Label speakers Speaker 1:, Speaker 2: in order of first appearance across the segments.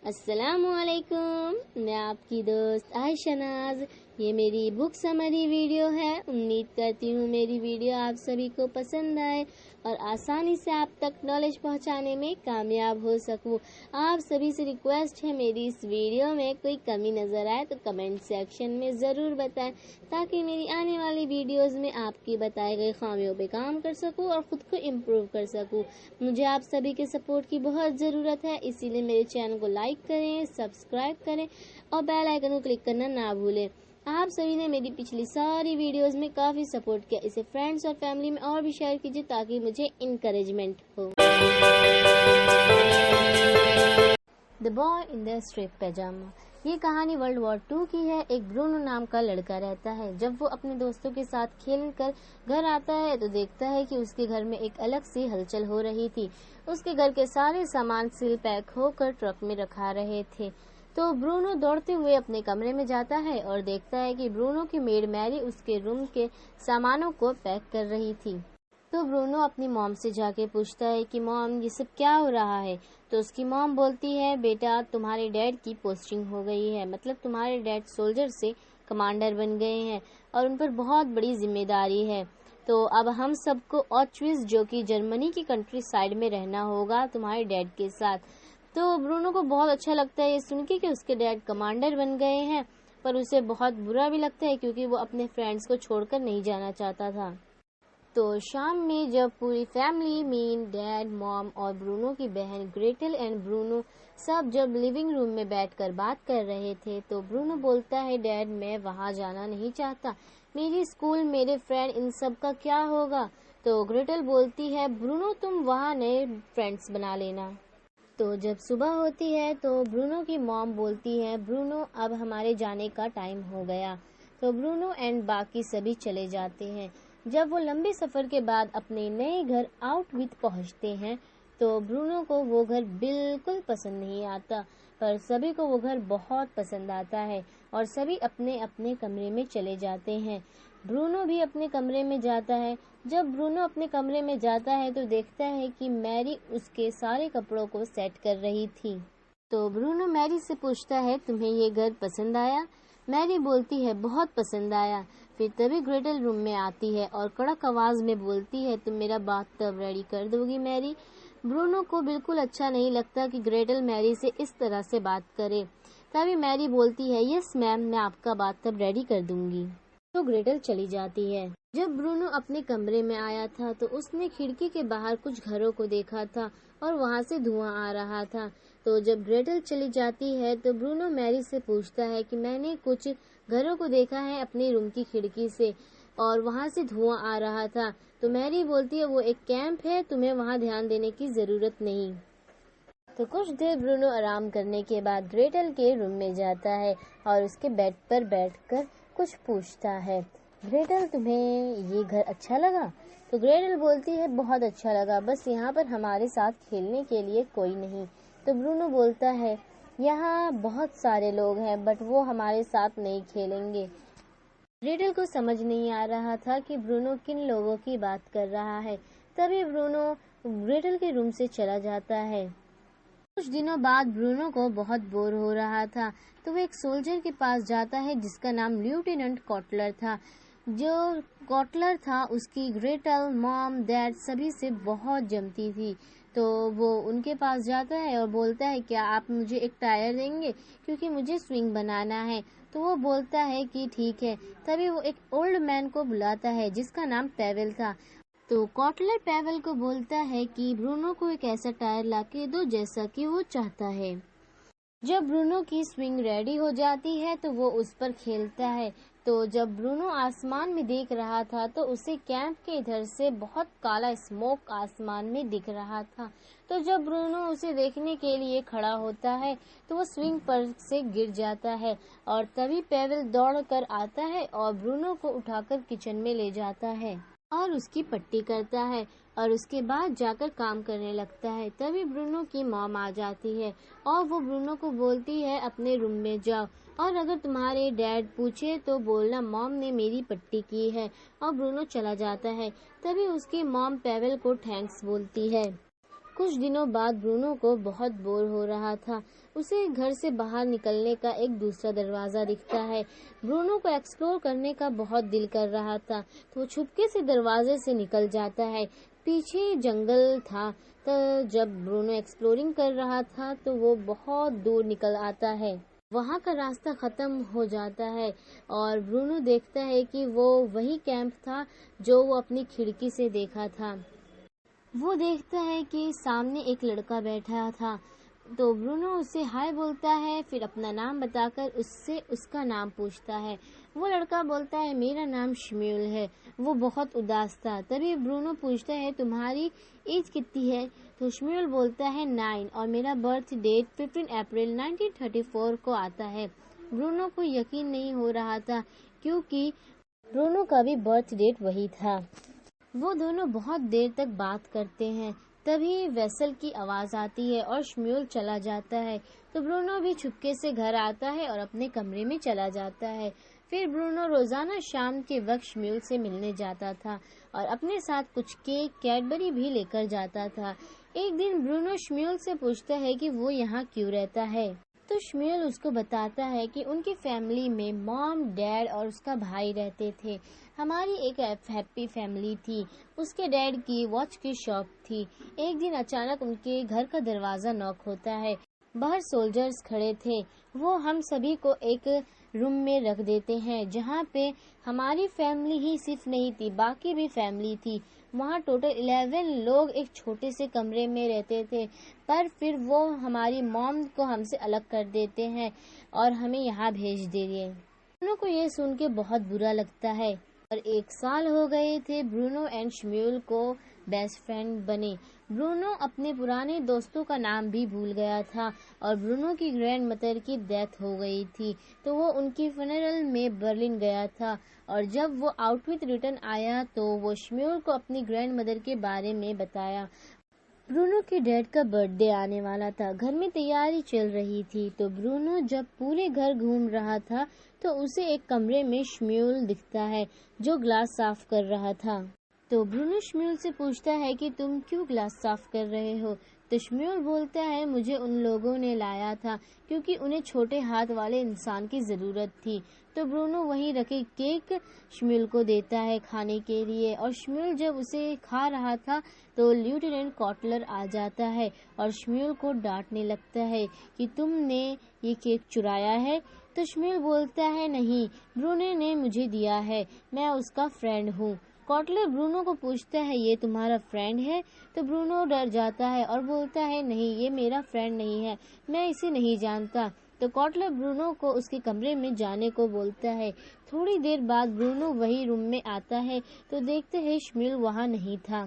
Speaker 1: अस्सलामुअलैकुम, मैं आपकी दोस्त आयशा नाज। ये मेरी बुक समरी वीडियो है। उम्मीद करती हूँ मेरी वीडियो आप सभी को पसंद आए और आसानी से आप तक नॉलेज पहुँचाने में कामयाब हो सकूँ। आप सभी से रिक्वेस्ट है, मेरी इस वीडियो में कोई कमी नज़र आए तो कमेंट सेक्शन में ज़रूर बताएं, ताकि मेरी आने वाली वीडियोस में आपकी बताए गए खामियों पे काम कर सकूँ और ख़ुद को इम्प्रूव कर सकूँ। मुझे आप सभी के सपोर्ट की बहुत ज़रूरत है, इसीलिए मेरे चैनल को लाइक करें, सब्सक्राइब करें और बेल आइकन को क्लिक करना ना भूलें। आप सभी ने मेरी पिछली सारी वीडियोस में काफ़ी सपोर्ट किया। इसे फ्रेंड्स और फैमिली में और भी शेयर कीजिए ताकि मुझे इनकरेजमेंट हो। The boy in the strip pyjama. ये कहानी वर्ल्ड वॉर 2 की है। एक ब्रूनो नाम का लड़का रहता है। जब वो अपने दोस्तों के साथ खेल कर घर आता है तो देखता है कि उसके घर में एक अलग सी हलचल हो रही थी। उसके घर के सारे सामान सील पैक होकर ट्रक में रखा रहे थे। तो ब्रूनो दौड़ते हुए अपने कमरे में जाता है और देखता है कि ब्रूनो की मेड मैरी उसके रूम के सामानों को पैक कर रही थी। तो ब्रूनो अपनी मॉम से जाके पूछता है कि मॉम, ये सब क्या हो रहा है। तो उसकी मॉम बोलती है, बेटा तुम्हारे डैड की पोस्टिंग हो गई है, मतलब तुम्हारे डैड सोल्जर से कमांडर बन गए हैं और उन पर बहुत बड़ी जिम्मेदारी है। तो अब हम सबको ऑचविट्ज, जो कि जर्मनी की कंट्री साइड में रहना होगा तुम्हारे डैड के साथ। तो ब्रूनो को बहुत अच्छा लगता है ये सुन के कि उसके डैड कमांडर बन गए हैं, पर उसे बहुत बुरा भी लगता है क्योंकि वो अपने फ्रेंड्स को छोड़कर नहीं जाना चाहता था। तो शाम में जब पूरी फैमिली, मीन, डैड, मॉम और ब्रूनो की बहन ग्रेटल एंड ब्रूनो सब जब लिविंग रूम में बैठकर बात कर रहे थे, तो ब्रूनो बोलता है, डैड मैं वहाँ जाना नहीं चाहता, मेरी स्कूल, मेरे फ्रेंड, इन सब का क्या होगा। तो ग्रेटल बोलती है, ब्रूनो तुम वहाँ नए फ्रेंड्स बना लेना। तो जब सुबह होती है तो ब्रूनो की मॉम बोलती है, ब्रूनो अब हमारे जाने का टाइम हो गया। तो ब्रूनो एंड बाकी सभी चले जाते हैं। जब वो लंबे सफ़र के बाद अपने नए घर आउटविच पहुंचते हैं तो ब्रूनो को वो घर बिल्कुल पसंद नहीं आता, पर सभी को वो घर बहुत पसंद आता है और सभी अपने अपने कमरे में चले जाते हैं। ब्रूनो भी अपने कमरे में जाता है। जब ब्रूनो अपने कमरे में जाता है तो देखता है कि मैरी उसके सारे कपड़ों को सेट कर रही थी। तो ब्रूनो मैरी से पूछता है, तुम्हें ये घर पसंद आया। मैरी बोलती है, बहुत पसंद आया। फिर तभी ग्रेटल रूम में आती है और कड़क आवाज में बोलती है, तुम मेरा बाथटब रेडी कर दोगी मैरी। ब्रूनो को बिल्कुल अच्छा नहीं लगता कि ग्रेटल मैरी से इस तरह से बात करे। तभी मैरी बोलती है, यस मैम, मैं आपका बाथटब रेडी कर दूंगी। तो ग्रेटल चली जाती है। जब ब्रूनो अपने कमरे में आया था तो उसने खिड़की के बाहर कुछ घरों को देखा था और वहां से धुआं आ रहा था। तो जब ग्रेटल चली जाती है तो ब्रूनो मैरी से पूछता है कि मैंने कुछ घरों को देखा है अपने रूम की खिड़की से और वहां से धुआं आ रहा था। तो मैरी बोलती है, वो एक कैंप है, तुम्हें वहां ध्यान देने की जरूरत नहीं। तो कुछ देर ब्रूनो आराम करने के बाद ग्रेटल के रूम में जाता है और उसके बेड पर बैठकर कुछ पूछता है, ग्रेटल तुम्हें ये घर अच्छा लगा। तो ग्रेटल बोलती है, बहुत अच्छा लगा, बस यहाँ पर हमारे साथ खेलने के लिए कोई नहीं। तो ब्रूनो बोलता है, यहाँ बहुत सारे लोग हैं बट वो हमारे साथ नहीं खेलेंगे। ग्रेटल को समझ नहीं आ रहा था कि ब्रूनो किन लोगों की बात कर रहा है। तभी ब्रूनो ग्रेटल के रूम से चला जाता है। कुछ दिनों बाद ब्रूनो को बहुत बोर हो रहा था तो वो एक सोल्जर के पास जाता है जिसका नाम लेफ्टिनेंट कॉटलर था। जो कॉटलर था उसकी ग्रेटल, मॉम, डैड सभी से बहुत जमती थी। तो वो उनके पास जाता है और बोलता है, क्या आप मुझे एक टायर देंगे क्योंकि मुझे स्विंग बनाना है। तो वो बोलता है कि ठीक है। तभी वो एक ओल्ड मैन को बुलाता है जिसका नाम पेवेल था। तो कॉटलर पेवेल को बोलता है कि ब्रूनो को एक ऐसा टायर लाके दो जैसा कि वो चाहता है। जब ब्रूनो की स्विंग रेडी हो जाती है तो वो उस पर खेलता है। तो जब ब्रूनो आसमान में देख रहा था तो उसे कैंप के इधर से बहुत काला स्मोक आसमान में दिख रहा था। तो जब ब्रूनो उसे देखने के लिए खड़ा होता है तो वो स्विंग पर से गिर जाता है और तभी पेवेल दौड़ कर आता है और ब्रूनो को उठाकर किचन में ले जाता है और उसकी पट्टी करता है और उसके बाद जाकर काम करने लगता है। तभी ब्रूनो की मॉम आ जाती है और वो ब्रूनो को बोलती है, अपने रूम में जाओ और अगर तुम्हारे डैड पूछे तो बोलना मॉम ने मेरी पट्टी की है। और ब्रूनो चला जाता है। तभी उसकी मॉम पेवेल को थैंक्स बोलती है। कुछ दिनों बाद ब्रूनो को बहुत बोर हो रहा था। उसे घर से बाहर निकलने का एक दूसरा दरवाज़ा दिखता है। ब्रूनो को एक्सप्लोर करने का बहुत दिल कर रहा था, तो वो छुपके से दरवाजे से निकल जाता है। पीछे जंगल था, तो जब ब्रूनो एक्सप्लोरिंग कर रहा था तो वो बहुत दूर निकल आता है। वहाँ का रास्ता ख़त्म हो जाता है और ब्रूनो देखता है कि वो वही कैंप था जो वो अपनी खिड़की से देखा था। वो देखता है कि सामने एक लड़का बैठा था, तो ब्रूनो उससे हाय बोलता है, फिर अपना नाम बताकर उससे उसका नाम पूछता है। वो लड़का बोलता है मेरा नाम शम्यूल है। वो बहुत उदास था। तभी ब्रूनो पूछता है तुम्हारी एज कितनी है? तो शम्यूल बोलता है 9 और मेरा बर्थ डेट 15 अप्रैल 1934 को आता है। ब्रूनो को यकीन नहीं हो रहा था क्योंकि ब्रूनो का भी बर्थ डेट वही था। वो दोनों बहुत देर तक बात करते हैं। तभी वेसल की आवाज़ आती है और शम्यूल चला जाता है। तो ब्रूनो भी छुपके से घर आता है और अपने कमरे में चला जाता है। फिर ब्रूनो रोज़ाना शाम के वक्त शम्यूल से मिलने जाता था और अपने साथ कुछ केक कैडबरी भी लेकर जाता था। एक दिन ब्रूनो शम्यूल से पूछता है कि वो यहाँ क्यों रहता है। तो शम्यूल उसको बताता है कि उनकी फैमिली में मॉम, डैड और उसका भाई रहते थे। हमारी एक हैप्पी फैमिली थी। उसके डैड की वॉच की शॉप थी। एक दिन अचानक उनके घर का दरवाज़ा नॉक होता है। बाहर सोल्जर्स खड़े थे। वो हम सभी को एक रूम में रख देते हैं जहाँ पे हमारी फैमिली ही सिर्फ नहीं थी, बाकी भी फैमिली थी। वहाँ टोटल 11 लोग एक छोटे से कमरे में रहते थे, पर फिर वो हमारी मॉम को हमसे अलग कर देते हैं और हमें यहाँ भेज देंगे। ब्रूनो को ये सुन के बहुत बुरा लगता है। और 1 साल हो गए थे ब्रूनो एंड शम्यूल को बेस्ट फ्रेंड बने। ब्रूनो अपने पुराने दोस्तों का नाम भी भूल गया था और ब्रूनो की ग्रैंड मदर की डेथ हो गई थी, तो वो उनकी फनरल में बर्लिन गया था। और जब वो आउटविथ रिटर्न आया तो वो शम्यूल को अपनी ग्रैंड मदर के बारे में बताया। ब्रूनो के डैड का बर्थडे आने वाला था। घर में तैयारी चल रही थी, तो ब्रूनो जब पूरे घर घूम रहा था तो उसे एक कमरे में शम्यूल दिखता है जो ग्लास साफ कर रहा था। तो ब्रूनो शम्यूल से पूछता है कि तुम क्यों ग्लास साफ कर रहे हो? तो शम्यूल बोलता है मुझे उन लोगों ने लाया था क्योंकि उन्हें छोटे हाथ वाले इंसान की ज़रूरत थी। तो ब्रूनो वहीं रखे केक शम्यूल को देता है खाने के लिए और शम्यूल जब उसे खा रहा था तो लेफ्टिनेंट कॉटलर आ जाता है और शम्यूल को डांटने लगता है कि तुमने ये केक चुराया है। तो शम्यूल बोलता है नहीं, ब्रूनो ने मुझे दिया है, मैं उसका फ्रेंड हूँ। कॉटलर ब्रूनो को पूछता है ये तुम्हारा फ्रेंड है? तो ब्रूनो डर जाता है और बोलता है नहीं, ये मेरा फ्रेंड नहीं है, मैं इसे नहीं जानता। तो कॉटलर ब्रूनो को उसके कमरे में जाने को बोलता है। थोड़ी देर बाद ब्रूनो वही रूम में आता है तो देखते हैं शम्यूल वहाँ नहीं था।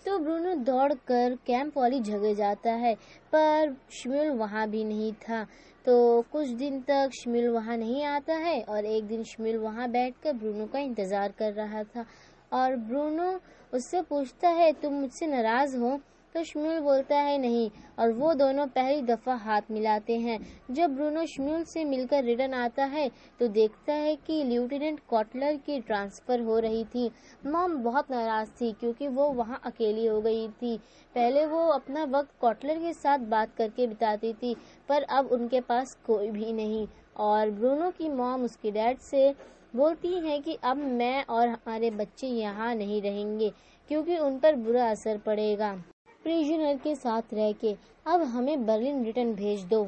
Speaker 1: तो ब्रूनो दौड़कर कैंप वाली जगह जाता है, पर शम्यूल वहाँ भी नहीं था। तो कुछ दिन तक शम्यूल वहाँ नहीं आता है और एक दिन शम्यूल वहाँ बैठकर ब्रूनो का इंतज़ार कर रहा था और ब्रूनो उससे पूछता है तुम मुझसे नाराज़ हो? तो शम्यूल बोलता है नहीं और वो दोनों पहली दफ़ा हाथ मिलाते हैं। जब ब्रूनो शम्यूल से मिलकर रिटर्न आता है तो देखता है कि लेफ्टिनेंट कॉटलर की ट्रांसफ़र हो रही थी। मॉम बहुत नाराज़ थी क्योंकि वो वहाँ अकेली हो गई थी। पहले वो अपना वक्त कॉटलर के साथ बात करके बिताती थी, पर अब उनके पास कोई भी नहीं। और ब्रूनो की मॉम उसके डैड से बोलती है कि अब मैं और हमारे बच्चे यहाँ नहीं रहेंगे क्योंकि उन पर बुरा असर पड़ेगा प्रिजनर के साथ रह के, अब हमें बर्लिन रिटर्न भेज दो।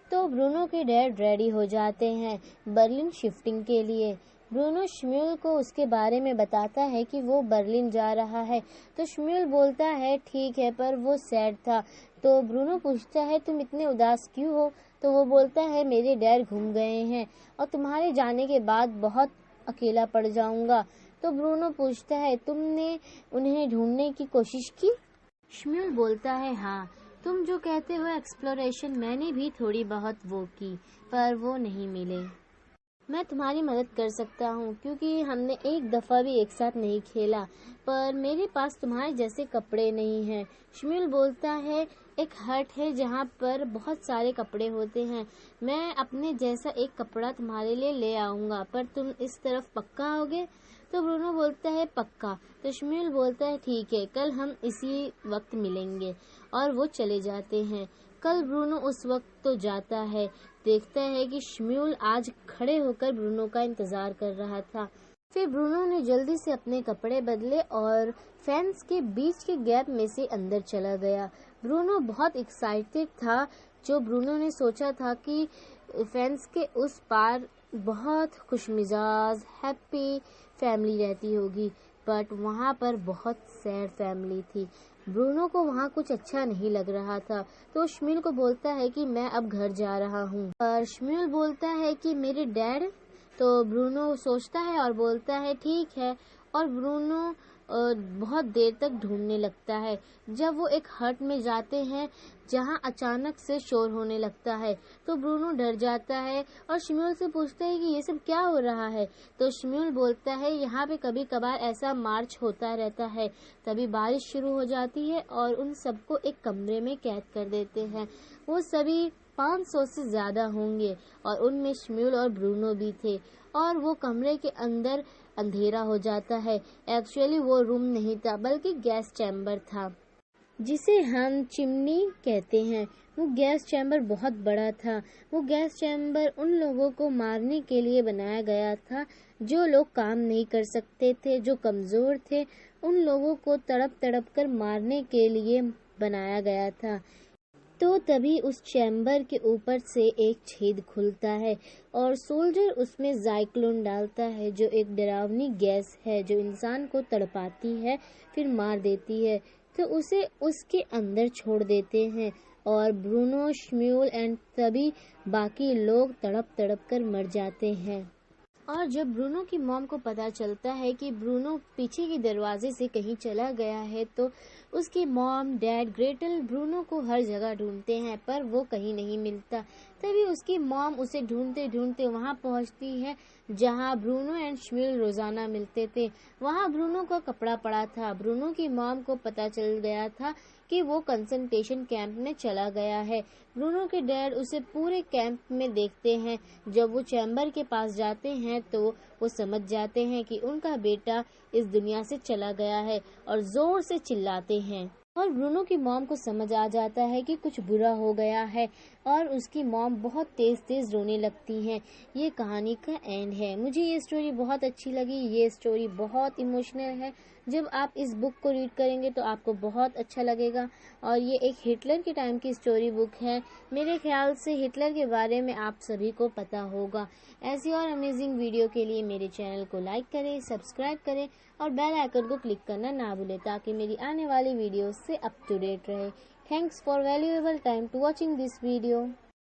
Speaker 1: तो ब्रूनो के डैड रेडी हो जाते हैं बर्लिन शिफ्टिंग के लिए। ब्रूनो शम्यूल को उसके बारे में बताता है कि वो बर्लिन जा रहा है। तो शम्यूल बोलता है ठीक है, पर वो सैड था। तो ब्रूनो पूछता है तुम इतने उदास क्यों हो? तो वो बोलता है मेरे डैड घूम गए हैं और तुम्हारे जाने के बाद बहुत अकेला पड़ जाऊंगा। तो ब्रूनो पूछता है तुमने उन्हें ढूंढने की कोशिश की? शम्यूल बोलता है हाँ, तुम जो कहते हो एक्सप्लोरेशन मैंने भी थोड़ी बहुत वो की, पर वो नहीं मिले। मैं तुम्हारी मदद कर सकता हूँ क्योंकि हमने एक दफ़ा भी एक साथ नहीं खेला, पर मेरे पास तुम्हारे जैसे कपड़े नहीं हैं। शम्यूल बोलता है एक हट है जहाँ पर बहुत सारे कपड़े होते हैं, मैं अपने जैसा एक कपड़ा तुम्हारे लिए ले आऊँगा, पर तुम इस तरफ पक्का आओगे? तो तो ब्रूनो बोलता है पक्का। तो शम्यूल बोलता है ठीक है, कल हम इसी वक्त मिलेंगे, और वो चले जाते हैं। कल ब्रूनो उस वक्त तो जाता है, देखता है कि शम्यूल आज खड़े होकर ब्रूनो का इंतजार कर रहा था। फिर ब्रूनो ने जल्दी से अपने कपड़े बदले और फैंस के बीच के गैप में से अंदर चला गया। ब्रूनो बहुत एक्साइटेड था। जो ब्रूनो ने सोचा था कि फैंस के उस पार बहुत खुशमिजाज हैप्पी फैमिली रहती होगी, बट वहाँ पर बहुत सैड फैमिली थी। ब्रूनो को वहाँ कुछ अच्छा नहीं लग रहा था, तो शम्यूल को बोलता है कि मैं अब घर जा रहा हूँ। और शम्यूल बोलता है कि मेरे डैड। तो ब्रूनो सोचता है और बोलता है ठीक है, और ब्रूनो बहुत देर तक ढूंढने लगता है। जब वो एक हट में जाते हैं जहाँ अचानक से शोर होने लगता है, तो ब्रूनो डर जाता है और शम्यूल से पूछता है कि ये सब क्या हो रहा है। तो शम्यूल बोलता है यहाँ पे कभी कभार ऐसा मार्च होता रहता है। तभी बारिश शुरू हो जाती है और उन सबको एक कमरे में कैद कर देते हैं। वो सभी 500 से ज्यादा होंगे और उनमें शम्यूल और ब्रूनो भी थे, और वो कमरे के अंदर अंधेरा हो जाता है। एक्चुअली वो रूम नहीं था बल्कि गैस चैम्बर था, जिसे हम चिमनी कहते हैं। वो गैस चैम्बर बहुत बड़ा था। वो गैस चैम्बर उन लोगों को मारने के लिए बनाया गया था जो लोग काम नहीं कर सकते थे, जो कमजोर थे। उन लोगों को तड़प तड़प कर मारने के लिए बनाया गया था। तो तभी उस चैम्बर के ऊपर से एक छेद खुलता है और सोल्जर उसमें जाइक्लोन डालता है, जो एक डरावनी गैस है जो इंसान को तड़पाती है फिर मार देती है। तो उसे उसके अंदर छोड़ देते हैं और ब्रूनो, शम्यूल एंड सभी बाकी लोग तड़प तड़प कर मर जाते हैं। और जब ब्रूनो की मॉम को पता चलता है कि ब्रूनो पीछे के दरवाजे से कहीं चला गया है, तो उसकी मॉम, डैड, ग्रेटल ब्रूनो को हर जगह ढूंढते हैं पर वो कहीं नहीं मिलता। तभी उसकी मॉम उसे ढूंढते ढूंढते वहां पहुंचती है जहां ब्रूनो एंड शम्यूल रोजाना मिलते थे। वहां ब्रूनो का कपड़ा पड़ा था। ब्रूनो की मॉम को पता चल गया था कि वो कंसंट्रेशन कैंप में चला गया है। ब्रूनो के डैड उसे पूरे कैंप में देखते हैं। जब वो चैम्बर के पास जाते हैं तो वो समझ जाते हैं कि उनका बेटा इस दुनिया से चला गया है और जोर से चिल्लाते हैं। और ब्रूनो की मॉम को समझ आ जाता है कि कुछ बुरा हो गया है और उसकी मॉम बहुत तेज तेज रोने लगती हैं। ये कहानी का एंड है। मुझे ये स्टोरी बहुत अच्छी लगी। ये स्टोरी बहुत इमोशनल है। जब आप इस बुक को रीड करेंगे तो आपको बहुत अच्छा लगेगा। और ये एक हिटलर के टाइम की स्टोरी बुक है। मेरे ख्याल से हिटलर के बारे में आप सभी को पता होगा। ऐसी और अमेजिंग वीडियो के लिए मेरे चैनल को लाइक करें, सब्सक्राइब करें और बेल आइकन को क्लिक करना ना भूलें ताकि मेरी आने वाली वीडियो से अप टू डेट रहे। Thanks for valuable time to watching this video.